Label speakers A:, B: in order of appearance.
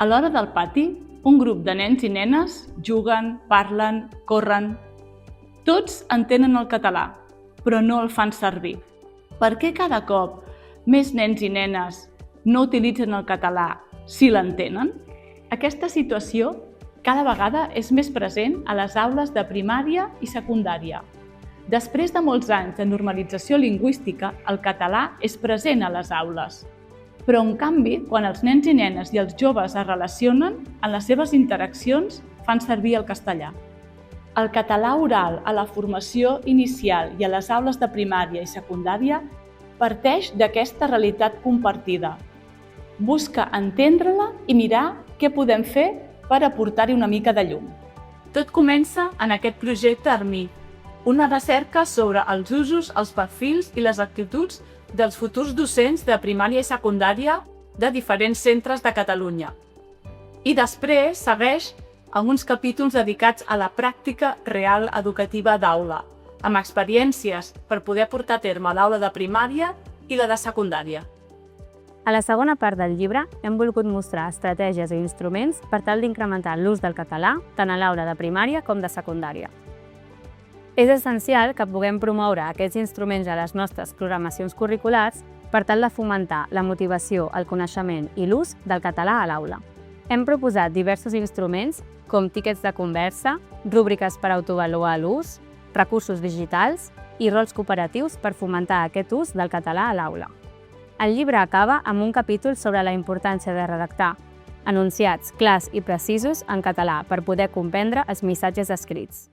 A: A l'hora del pati, un grup de nens i nenes juguen, parlen, corren. Tots entenen el català, però no el fan servir. Per què cada cop més nens i nenes no utilitzen el català si l'entenen? Aquesta situació cada vegada és més present a les aules de primària i secundària. Després de molts anys de normalització lingüística, el català és present a les aules. Però, en canvi, quan els nens i nenes i els joves es relacionen, en les seves interaccions fan servir el castellà. El català oral a la formació inicial i a les aules de primària i secundària parteix d'aquesta realitat compartida. Busca entendre-la i mirar què podem fer per aportar-hi una mica de llum. Tot comença en aquest projecte Armí, una recerca sobre els usos, els perfils i les actituds dels futurs docents de primària i secundària de diferents centres de Catalunya. I després segueix amb uns capítols dedicats a la pràctica real educativa d'aula, amb experiències per poder portar a terme l'aula de primària i la de secundària.
B: A la segona part del llibre hem volgut mostrar estratègies i instruments per tal d'incrementar l'ús del català tant a l'aula de primària com de secundària. És essencial que puguem promoure aquests instruments a les nostres programacions curriculars per tal de fomentar la motivació, el coneixement i l'ús del català a l'aula. Hem proposat diversos instruments com tíquets de conversa, rúbriques per autoavaluar l'ús, recursos digitals i rols cooperatius per fomentar aquest ús del català a l'aula. El llibre acaba amb un capítol sobre la importància de redactar enunciats clars i precisos en català per poder comprendre els missatges escrits.